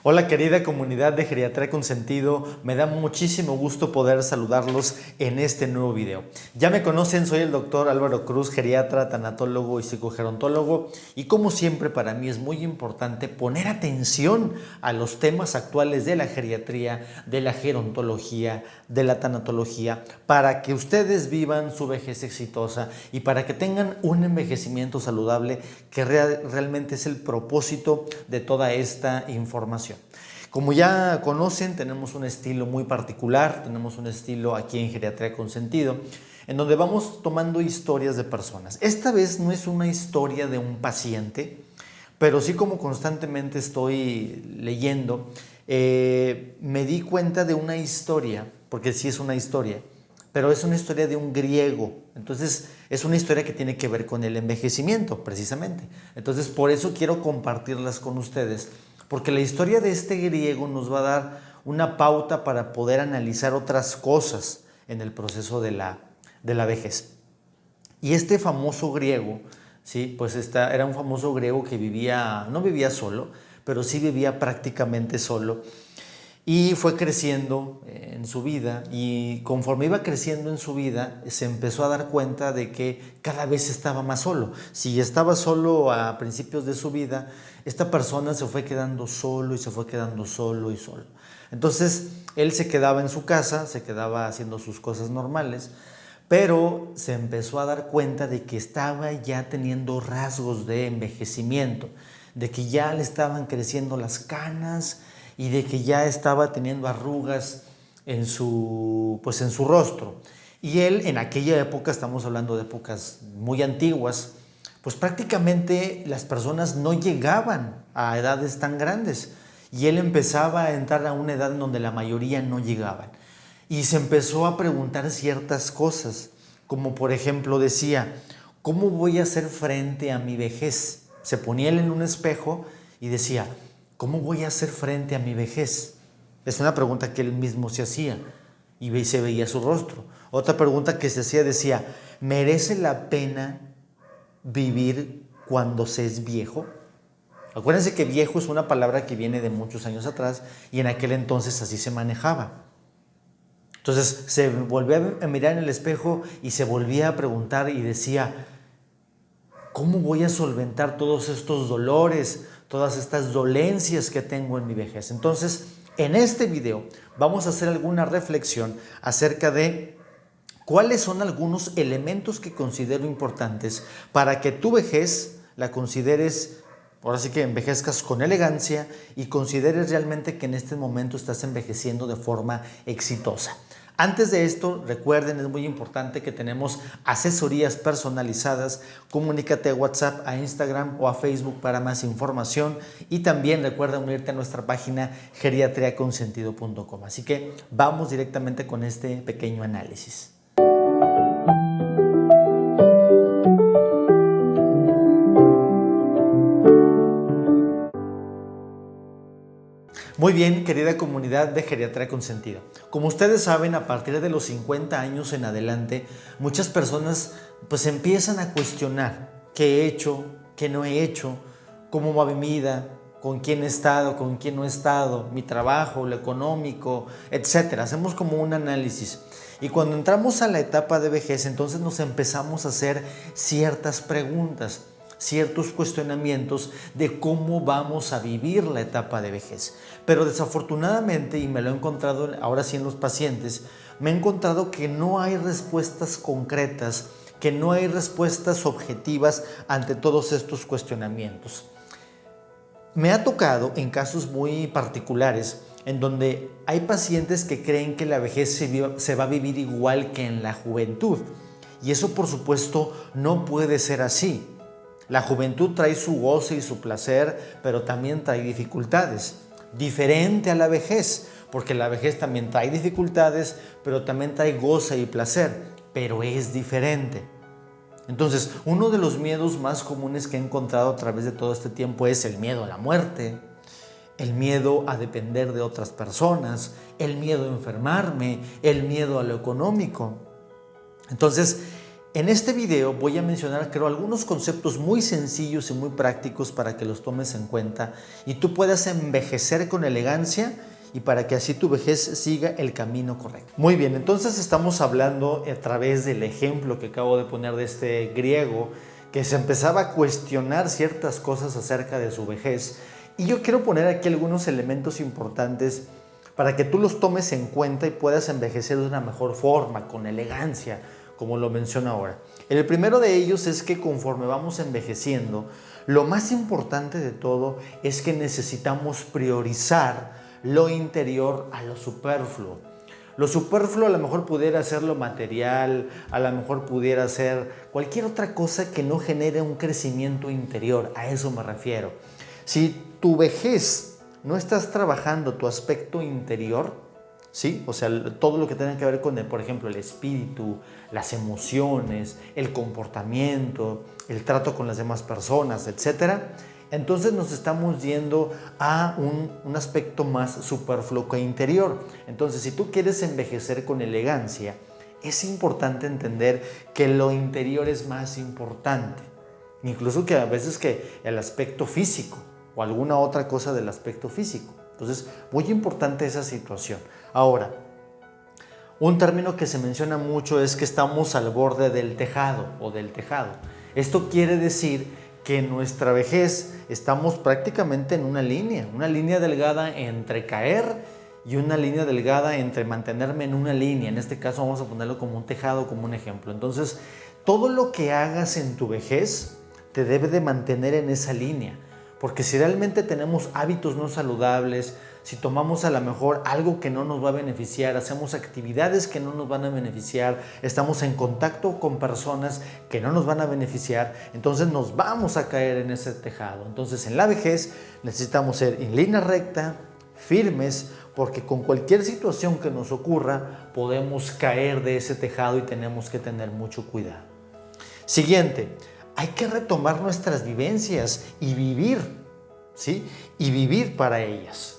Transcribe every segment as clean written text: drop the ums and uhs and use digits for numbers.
Hola querida comunidad de Geriatría con Sentido, me da muchísimo gusto poder saludarlos en este nuevo video. Ya me conocen, soy el doctor Álvaro Cruz, geriatra, tanatólogo y psicogerontólogo, y como siempre para mí es muy importante poner atención a los temas actuales de la geriatría, de la gerontología, de la tanatología, para que ustedes vivan su vejez exitosa y para que tengan un envejecimiento saludable que realmente es el propósito de toda esta información. Como ya conocen, tenemos un estilo muy particular, tenemos un estilo aquí en Geriatría con Sentido, en donde vamos tomando historias de personas. Esta vez no es una historia de un paciente, pero sí, como constantemente estoy leyendo, me di cuenta de una historia, porque sí es una historia, pero es una historia de un griego. Entonces es una historia que tiene que ver con el envejecimiento, precisamente. Entonces por eso quiero compartirlas con ustedes, porque la historia de este griego nos va a dar una pauta para poder analizar otras cosas en el proceso de la vejez. Y este famoso griego, ¿sí? Pues era un famoso griego que no vivía solo, pero sí vivía prácticamente solo. Y fue creciendo en su vida, y conforme iba creciendo en su vida se empezó a dar cuenta de que cada vez estaba más solo. Si estaba solo a principios de su vida, esta persona se fue quedando solo y se fue quedando solo y solo. Entonces él se quedaba en su casa, se quedaba haciendo sus cosas normales, pero se empezó a dar cuenta de que estaba ya teniendo rasgos de envejecimiento, de que ya le estaban creciendo las canas y de que ya estaba teniendo arrugas en su rostro. Y él, en aquella época, estamos hablando de épocas muy antiguas, pues prácticamente las personas no llegaban a edades tan grandes, y él empezaba a entrar a una edad en donde la mayoría no llegaban. Y se empezó a preguntar ciertas cosas, como por ejemplo decía: ¿cómo voy a hacer frente a mi vejez? Se ponía él en un espejo y decía: ¿cómo voy a hacer frente a mi vejez? Es una pregunta que él mismo se hacía, y se veía su rostro. Otra pregunta que se hacía decía: ¿merece la pena vivir cuando se es viejo? Acuérdense que viejo es una palabra que viene de muchos años atrás, y en aquel entonces así se manejaba. Entonces se volvía a mirar en el espejo y se volvía a preguntar y decía: ¿cómo voy a solventar todos estos dolores, todas estas dolencias que tengo en mi vejez? Entonces, en este video vamos a hacer alguna reflexión acerca de cuáles son algunos elementos que considero importantes para que tu vejez la consideres, ahora sí que envejezcas con elegancia, y consideres realmente que en este momento estás envejeciendo de forma exitosa. Antes de esto, recuerden, es muy importante que tenemos asesorías personalizadas. Comunícate a WhatsApp, a Instagram o a Facebook para más información, y también recuerda unirte a nuestra página geriatriaconsentido.com. Así que vamos directamente con este pequeño análisis. Muy bien, querida comunidad de Geriatría con Sentido. Como ustedes saben, a partir de los 50 años en adelante, muchas personas pues empiezan a cuestionar: ¿qué he hecho? ¿Qué no he hecho? ¿Cómo va mi vida? ¿Con quién he estado? ¿Con quién no he estado? ¿Mi trabajo? ¿Lo económico? Etcétera. Hacemos como un análisis. Y cuando entramos a la etapa de vejez, entonces nos empezamos a hacer ciertas preguntas, ciertos cuestionamientos de cómo vamos a vivir la etapa de vejez. Pero desafortunadamente, y me lo he encontrado ahora sí en los pacientes, me he encontrado que no hay respuestas concretas, que no hay respuestas objetivas ante todos estos cuestionamientos. Me ha tocado en casos muy particulares en donde hay pacientes que creen que la vejez se va a vivir igual que en la juventud, y eso por supuesto no puede ser así. La juventud trae su goce y su placer, pero también trae dificultades, diferente a la vejez, porque la vejez también trae dificultades, pero también trae goce y placer, pero es diferente. Entonces, uno de los miedos más comunes que he encontrado a través de todo este tiempo es el miedo a la muerte, el miedo a depender de otras personas, el miedo a enfermarme, el miedo a lo económico. Entonces, En este video voy a mencionar, creo, algunos conceptos muy sencillos y muy prácticos para que los tomes en cuenta y tú puedas envejecer con elegancia y para que así tu vejez siga el camino correcto. Muy bien, entonces estamos hablando a través del ejemplo que acabo de poner de este griego que se empezaba a cuestionar ciertas cosas acerca de su vejez. Y yo quiero poner aquí algunos elementos importantes para que tú los tomes en cuenta y puedas envejecer de una mejor forma, con elegancia, como lo menciono ahora. El primero de ellos es que conforme vamos envejeciendo, lo más importante de todo es que necesitamos priorizar lo interior a lo superfluo. Lo superfluo a lo mejor pudiera ser lo material, a lo mejor pudiera ser cualquier otra cosa que no genere un crecimiento interior, a eso me refiero. Si tu vejez no estás trabajando tu aspecto interior, ¿sí? O sea, todo lo que tenga que ver con, por ejemplo, el espíritu, las emociones, el comportamiento, el trato con las demás personas, etcétera, entonces nos estamos yendo a un aspecto más superfluo que interior. Entonces, si tú quieres envejecer con elegancia, es importante entender que lo interior es más importante, incluso que a veces que el aspecto físico o alguna otra cosa del aspecto físico. Entonces, muy importante esa situación. Ahora, un término que se menciona mucho es que estamos al borde del tejado o del tejado. Esto quiere decir que en nuestra vejez estamos prácticamente en una línea delgada entre caer y una línea delgada entre mantenerme en una línea. En este caso vamos a ponerlo como un tejado, como un ejemplo. Entonces, todo lo que hagas en tu vejez te debe de mantener en esa línea. Porque si realmente tenemos hábitos no saludables, si tomamos a lo mejor algo que no nos va a beneficiar, hacemos actividades que no nos van a beneficiar, estamos en contacto con personas que no nos van a beneficiar, entonces nos vamos a caer en ese tejado. Entonces en la vejez necesitamos ser en línea recta, firmes, porque con cualquier situación que nos ocurra podemos caer de ese tejado y tenemos que tener mucho cuidado. Siguiente. Hay que retomar nuestras vivencias y vivir, ¿sí? Y vivir para ellas.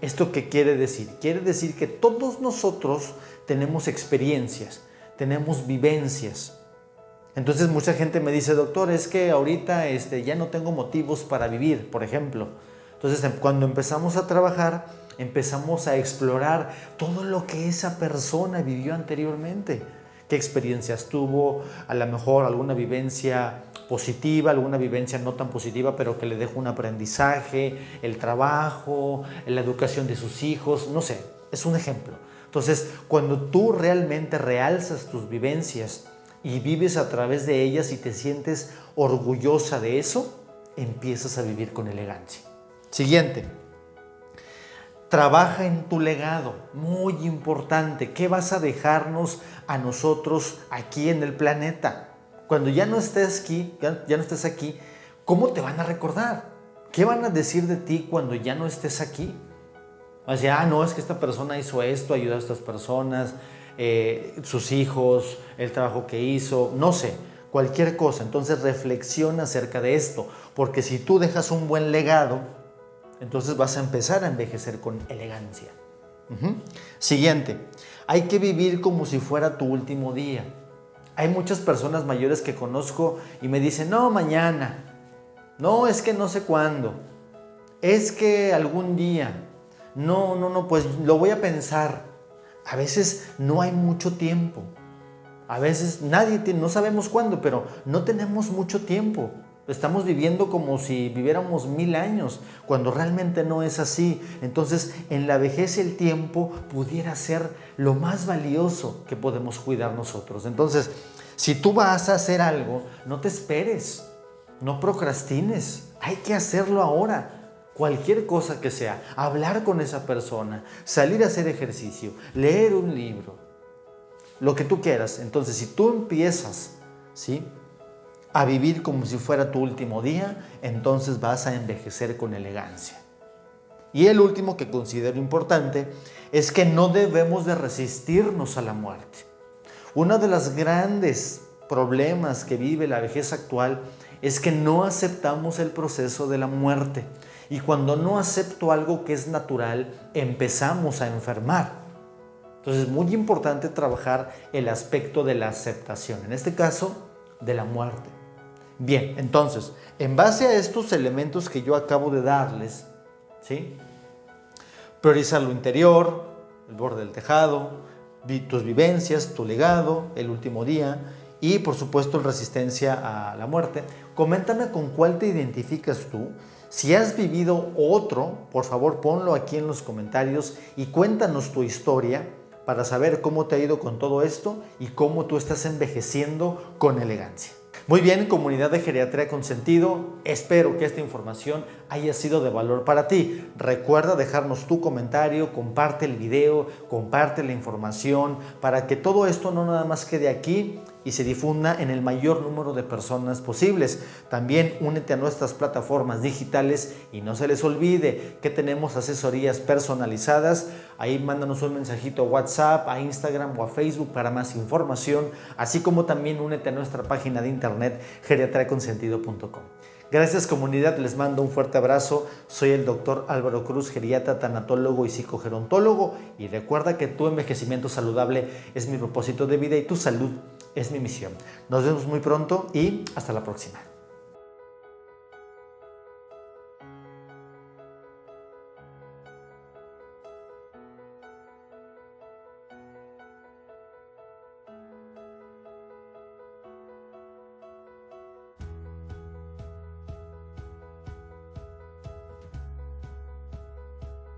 ¿Esto qué quiere decir? Quiere decir que todos nosotros tenemos experiencias, tenemos vivencias. Entonces mucha gente me dice, doctor, es que ahorita ya no tengo motivos para vivir, por ejemplo. Entonces cuando empezamos a trabajar, empezamos a explorar todo lo que esa persona vivió anteriormente. ¿Qué experiencias tuvo? A lo mejor alguna vivencia positiva, alguna vivencia no tan positiva, pero que le dejó un aprendizaje, el trabajo, la educación de sus hijos, no sé, es un ejemplo. Entonces, cuando tú realmente realzas tus vivencias y vives a través de ellas y te sientes orgullosa de eso, empiezas a vivir con elegancia. Siguiente. Trabaja en tu legado, muy importante. ¿Qué vas a dejarnos a nosotros aquí en el planeta? Cuando ya no estés aquí, ¿cómo te van a recordar? ¿Qué van a decir de ti cuando ya no estés aquí? O sea, no, es que esta persona hizo esto, ayudó a estas personas, sus hijos, el trabajo que hizo, no sé, cualquier cosa. Entonces reflexiona acerca de esto, porque si tú dejas un buen legado, entonces vas a empezar a envejecer con elegancia. Siguiente, hay que vivir como si fuera tu último día. Hay muchas personas mayores que conozco y me dicen, no, mañana, no, es que no sé cuándo, es que algún día, no, pues lo voy a pensar. A veces no hay mucho tiempo, a veces no sabemos cuándo, pero no tenemos mucho tiempo. Estamos viviendo como si viviéramos 1000 años, cuando realmente no es así. Entonces, en la vejez el tiempo pudiera ser lo más valioso que podemos cuidar nosotros. Entonces, si tú vas a hacer algo, no te esperes, no procrastines, hay que hacerlo ahora. Cualquier cosa que sea, hablar con esa persona, salir a hacer ejercicio, leer un libro, lo que tú quieras. Entonces, si tú empiezas, ¿sí?, a vivir como si fuera tu último día, entonces vas a envejecer con elegancia. Y el último que considero importante es que no debemos de resistirnos a la muerte. Uno de los grandes problemas que vive la vejez actual es que no aceptamos el proceso de la muerte. Y cuando no acepto algo que es natural, empezamos a enfermar. Entonces es muy importante trabajar el aspecto de la aceptación, en este caso de la muerte. Bien, entonces, en base a estos elementos que yo acabo de darles, ¿sí? Prioriza lo interior, el borde del tejado, tus vivencias, tu legado, el último día y por supuesto resistencia a la muerte. Coméntame con cuál te identificas tú. Si has vivido otro, por favor ponlo aquí en los comentarios y cuéntanos tu historia para saber cómo te ha ido con todo esto y cómo tú estás envejeciendo con elegancia. Muy bien, comunidad de Geriatría con Sentido, espero que esta información haya sido de valor para ti. Recuerda dejarnos tu comentario, comparte el video, comparte la información para que todo esto no nada más quede aquí y se difunda en el mayor número de personas posibles. También únete a nuestras plataformas digitales y no se les olvide que tenemos asesorías personalizadas. Ahí mándanos un mensajito a WhatsApp, a Instagram o a Facebook para más información, así como también únete a nuestra página de internet geriatriaconsentido.com. Gracias comunidad, les mando un fuerte abrazo. Soy el doctor Álvaro Cruz, geriatra, tanatólogo y psicogerontólogo, y recuerda que tu envejecimiento saludable es mi propósito de vida y tu salud es mi misión. Nos vemos muy pronto y hasta la próxima.